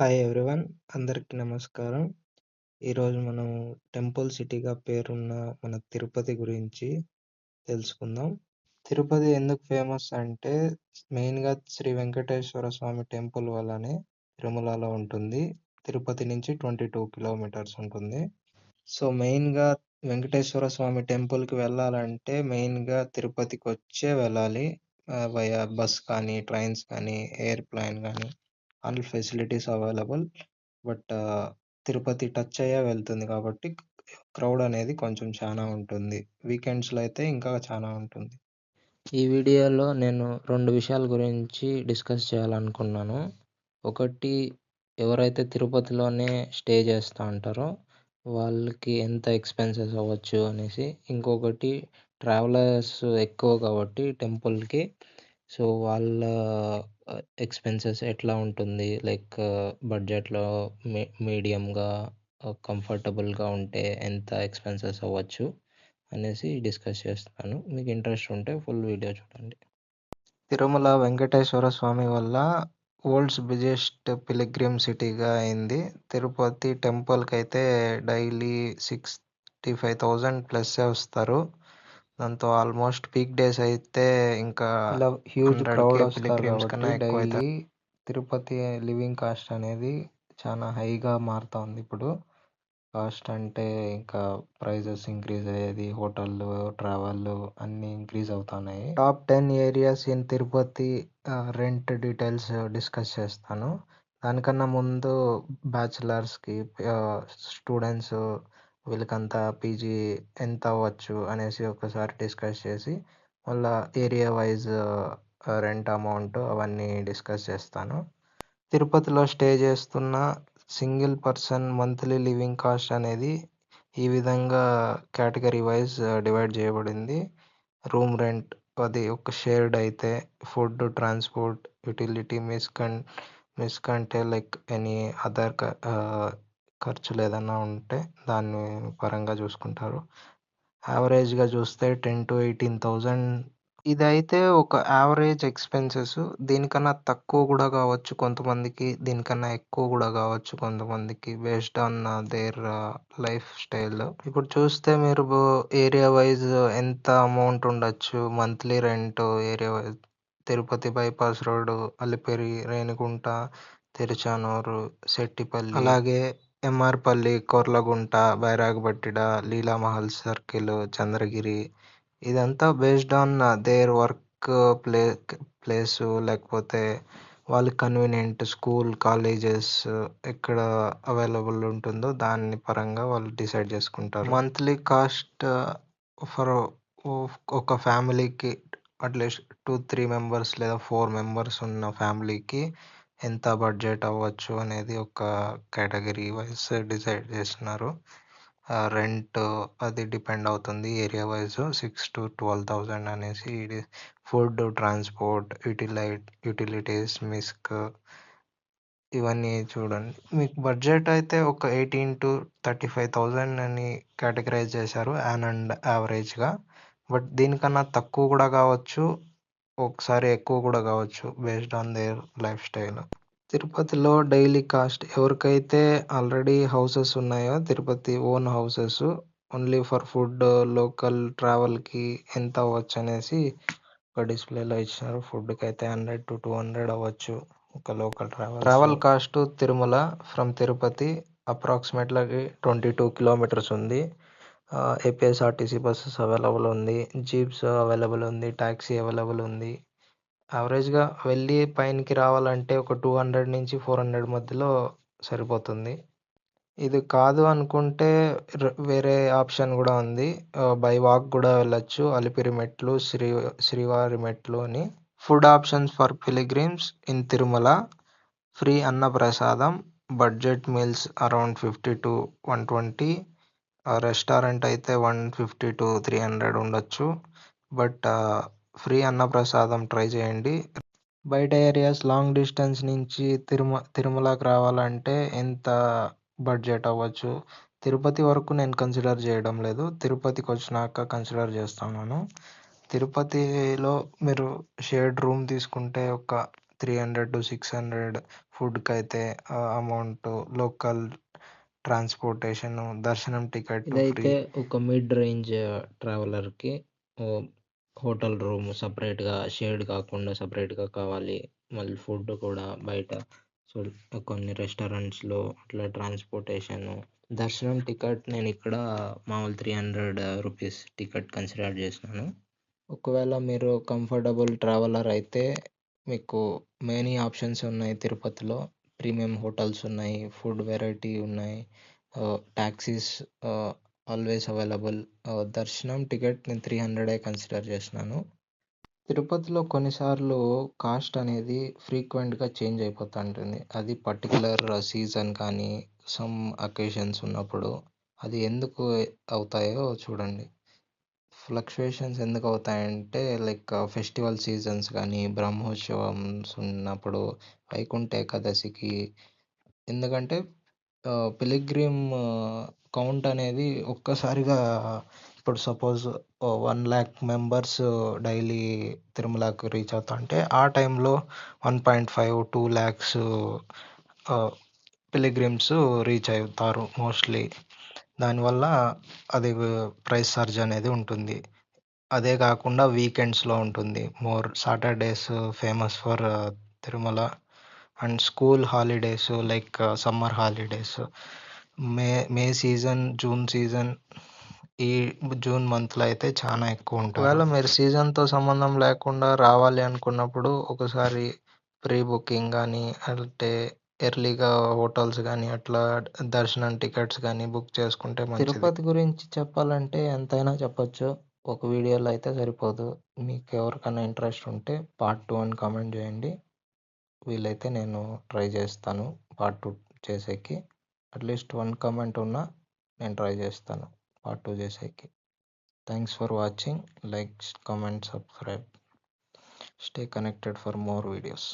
Hi everyone. అందరికీ నమస్కారం. ఈరోజు మనం టెంపుల్ సిటీగా పేరున్న మన తిరుపతి గురించి తెలుసుకుందాం. తిరుపతి ఎందుకు ఫేమస్ అంటే మెయిన్‌గా శ్రీ వెంకటేశ్వర స్వామి టెంపుల్ వల్లనే తిరుమలలో ఉంటుంది. తిరుపతి నుంచి 22 కిలోమీటర్స్ ఉంటుంది. సో, మెయిన్‌గా వెంకటేశ్వర స్వామి టెంపుల్‌కి వెళ్ళాలంటే మెయిన్‌గా తిరుపతికొచ్చే వెళ్ళాలి. వయా బస్ కానీ, ట్రైన్స్ కానీ, ఎయిర్‌ప్లేన్ గానీ all facilities available. But Tirupati touch అయ్యే వెళ్తుంది కాబట్టి క్రౌడ్ అనేది కొంచెం చానా ఉంటుంది. వీకెండ్స్‌లో అయితే ఇంకా చానా ఉంటుంది. ఈ వీడియోలో నేను 2 విషయాల గురించి డిస్కస్ చేయాలనుకున్నాను. ఒకటి, ఎవరైతే తిరుపతిలోనే స్టే చేస్తా ఉంటారో వాళ్ళకి ఎంత ఎక్స్‌పెన్సెస్ అవ్వచ్చు అనేసి. ఇంకొకటి, ట్రావెలర్స్ ఎక్కువ కాబట్టి టెంపుల్‌కి, సో వాళ్ళ ఎక్స్‌పెన్సెస్ ఎట్లా ఉంటుంది, లైక్ బడ్జెట్‌లో మీడియంగా కంఫర్టబుల్‌గా ఉంటే ఎంత ఎక్స్‌పెన్సెస్ అవ్వచ్చు అనేసి డిస్కస్ చేస్తాను. మీకు ఇంట్రెస్ట్ ఉంటే ఫుల్ వీడియో చూడండి. తిరుమల వెంకటేశ్వర స్వామి వల్ల వరల్డ్స్ బిగ్గెస్ట్ పిల్గ్రిమ్ సిటీగా అయింది. తిరుపతి టెంపుల్‌కైతే డైలీ 65,000 ప్లస్సే వస్తారు. దాంతో ఆల్మోస్ట్ పీక్ డేస్ అయితే ఇంకా ఇలా హ్యూజ్ క్రౌడ్ వస్తారు కాబట్టి డైలీ తిరుపతి లివింగ్ కాస్ట్ అనేది చాలా హైగా మారుతా ఉంది ఇప్పుడు. కాస్ట్ అంటే ఇంకా ప్రైజెస్ ఇంక్రీజ్ అయ్యేది, హోటళ్ళు, ట్రావెల్లు అన్నీ ఇంక్రీజ్ అవుతున్నాయి. Top 10 areas in Tirupati rent details discuss చేస్తాను. దానికన్నా ముందు బ్యాచిలర్స్‌కి, స్టూడెంట్స్ వీళ్ళకంతా పీజీ ఎంత అవ్వచ్చు అనేసి ఒకసారి డిస్కస్ చేసి మళ్ళా ఏరియా వైజ్ రెంట్ అమౌంట్ అవన్నీ డిస్కస్ చేస్తాను. తిరుపతిలో స్టే చేస్తున్న single person monthly living cost అనేది ఈ విధంగా కేటగిరీ వైజ్ డివైడ్ చేయబడింది. రూమ్ రెంట్ అది ఒక షేర్డ్ అయితే, ఫుడ్, ట్రాన్స్‌పోర్ట్, యుటిలిటీ, మెస్ కంటే లైక్ ఎనీ అదర్ ఖర్చులు ఏదన్నా ఉంటే దాన్ని పరంగా చూసుకుంటారు. యావరేజ్‌గా చూస్తే 10,000-18,000. ఇదైతే ఒక యావరేజ్ ఎక్స్‌పెన్సెస్. దీనికన్నా తక్కువ గూడా గావచ్చు కొంతమందికి, దీనికన్నా ఎక్కువ గూడా గావచ్చు కొంతమందికి, based on their life style. ఇప్పుడు చూస్తే మీరు ఏరియా వైజ్ ఎంత అమౌంట్ ఉండొచ్చు monthly rent area wise. Tirupati bypass road, Alipiri, Renigunta, Tiruchanur, Shettipalli, అలాగే ఎంఆర్‌పల్లి, కొర్లగుంట, బైరాగపట్టిడ, లీలామహల్ సర్కిల్, చంద్రగిరి, ఇదంతా based on their work play place, లేకపోతే వాళ్ళకి కన్వీనియంట్ స్కూల్, కాలేజెస్ ఎక్కడ అవైలబుల్ ఉంటుందో దాన్ని పరంగా వాళ్ళు డిసైడ్ చేసుకుంటారు. మంత్లీ కాస్ట్ ఫర్ ఒక ఫ్యామిలీకి అట్లీస్ట్ 2-3 మెంబర్స్ లేదా 4 మెంబర్స్ ఉన్న ఫ్యామిలీకి ఎంత బడ్జెట్ అవ్వచ్చు అనేది ఒక కేటగిరీ వైస్ డిసైడ్ చేస్తున్నారు. రెంట్ అది డిపెండ్ అవుతుంది ఏరియా వైజ్ 6,000-12,000 అనేసి. ఫుడ్, ట్రాన్స్‌పోర్ట్, యుటిలిటీస్, మిస్క్ ఇవన్నీ చూడండి. మీకు బడ్జెట్ అయితే ఒక 18,000-35,000 అని కేటగరైజ్ చేశారు అండ్ యావరేజ్‌గా. బట్ దీనికన్నా తక్కువ కూడా కావచ్చు, ఒకసారి ఎక్కువ కూడా కావచ్చు based on their life style. తిరుపతిలో డైలీ కాస్ట్ ఎవరికైతే ఆల్రెడీ హౌసెస్ ఉన్నాయో, Tirupati own houses, only for food, local ట్రావెల్‌కి ఎంత అవ్వచ్చు అనేసి ఒక డిస్‌ప్లేలో ఇచ్చినారు. ఫుడ్‌కైతే 100-200 అవ్వచ్చు ఒక local travel cost. Tirumala from Tirupati approximately 22 kilometres ఉంది. ఏపీఎస్ఆర్టీసీ బసెస్ అవైలబుల్ ఉంది, జీప్స్ అవైలబుల్ ఉంది, టాక్సీ అవైలబుల్ ఉంది. యావరేజ్‌గా వెళ్ళి పైనకి రావాలంటే ఒక 200-400 మధ్యలో సరిపోతుంది. ఇది కాదు అనుకుంటే వేరే ఆప్షన్ గూడా ఉంది. బై వాక్ గూడా వెళ్ళొచ్చు. అలిపిరి మెట్లు, శ్రీవారి మెట్లు అని. Food options for pilgrims in Tirumala. Free అన్నప్రసాదం, బడ్జెట్ మీల్స్ అరౌండ్ 50-120. రెస్టారెంట్ అయితే 150-300 ఉండొచ్చు. బట్ ఫ్రీ అన్నప్రసాదం ట్రై చేయండి. బయట ఏరియాస్ లాంగ్ డిస్టెన్స్ నుంచి తిరుమలకి రావాలంటే ఎంత బడ్జెట్ అవ్వచ్చు? తిరుపతి వరకు నేను కన్సిడర్ చేయడం లేదు. తిరుపతికి వచ్చినాక కన్సిడర్ చేస్తున్నాను. తిరుపతిలో మీరు షేర్డ్ రూమ్ తీసుకుంటే ఒక 300-600, ఫుడ్‌కైతే అమౌంటు, లోకల్ ట్రాన్స్‌పోర్టేషను, దర్శనం టికెట్టు ఫ్రీ. ఇదైతే ఒక మిడ్ రేంజ్ ట్రావెలర్‌కి ఓహ్, హోటల్ రూమ్ సెపరేట్‌గా షేర్డ్ కాకుండా సెపరేట్‌గా కావాలి. మళ్ళీ ఫుడ్ కూడా బయట సో, కొన్ని రెస్టారెంట్స్‌లో అట్లా ట్రాన్స్‌పోర్టేషను. దర్శనం టికెట్ నేనిక్కడ మామూలు 300 రూపీస్ టికెట్ కన్సిడర్ చేసినాను. ఒకవేళ మీరు కంఫర్టబుల్ ట్రావెలర్ అయితే మీకు మెనీ ఆప్షన్స్ ఉన్నాయి తిరుపతిలో. ప్రీమియం హోటల్స్ ఉన్నాయి, ఫుడ్ వెరైటీ ఉన్నాయి, టాక్సీస్ ఆల్వేస్ అవైలబుల్. దర్శనం టికెట్ నేను 300 కన్సిడర్ చేసినాను. తిరుపతిలో కొన్నిసార్లు కాస్ట్ అనేది ఫ్రీక్వెంట్‌గా చేంజ్ అయిపోతుంటుంది. అది పర్టిక్యులర్ సీజన్ కానీ, సమ్ అకేషన్స్ ఉన్నప్పుడు. అది ఎందుకు అవుతాయో చూడండి. ఫ్లక్చుయేషన్స్ ఎందుకవుతాయంటే లైక్ ఫెస్టివల్ సీజన్స్ కానీ, బ్రహ్మోత్సవమ్స్ ఉన్నప్పుడు, వైకుంఠ ఏకాదశికి. ఎందుకంటే పిలిగ్రిమ్ కౌంట్ అనేది ఒక్కసారిగా ఇప్పుడు సపోజ్ 1,00,000 మెంబర్స్ డైలీ తిరుమలకి రీచ్ అవుతాంటే, ఆ టైంలో 1.5, 2 లాక్స్ పిలిగ్రిమ్స్ రీచ్ అవుతారు మోస్ట్‌లీ. దానివల్ల అది ప్రైస్ సర్జ్ అనేది ఉంటుంది. అదే కాకుండా వీకెండ్స్‌లో ఉంటుంది. Saturdays famous for Tirumala. And school holidays like summer holidays. May season, June season, ఈ జూన్ మంత్‌లో అయితే చాలా ఎక్కువ ఉంటారు. ఒకవేళ మీరు సీజన్‌తో సంబంధం లేకుండా రావాలి అనుకున్నప్పుడు ఒకసారి ప్రీ బుకింగ్ గానీ, అంటే ఎర్లీగా హోటల్స్ గానీ, అట్లా దర్శనం టికెట్స్ గానీ బుక్ చేసుకుంటే మంచిది. తిరుపతి గురించి చెప్పాలంటే ఎంతైనా చెప్పొచ్చు. ఒక వీడియోలో అయితే సరిపోదు. మీకు ఎవరికైనా ఇంట్రెస్ట్ ఉంటే పార్ట్ 2 అని కామెంట్ చేయండి. వీలైతే నేను ట్రై చేస్తాను పార్ట్ 2 చేసేకి. అట్లీస్ట్ 1 కామెంట్ ఉన్నా నేను ట్రై చేస్తాను పార్ట్ 2 చేసేకి. Thanks for watching. Like, comment, subscribe. Stay connected for more videos.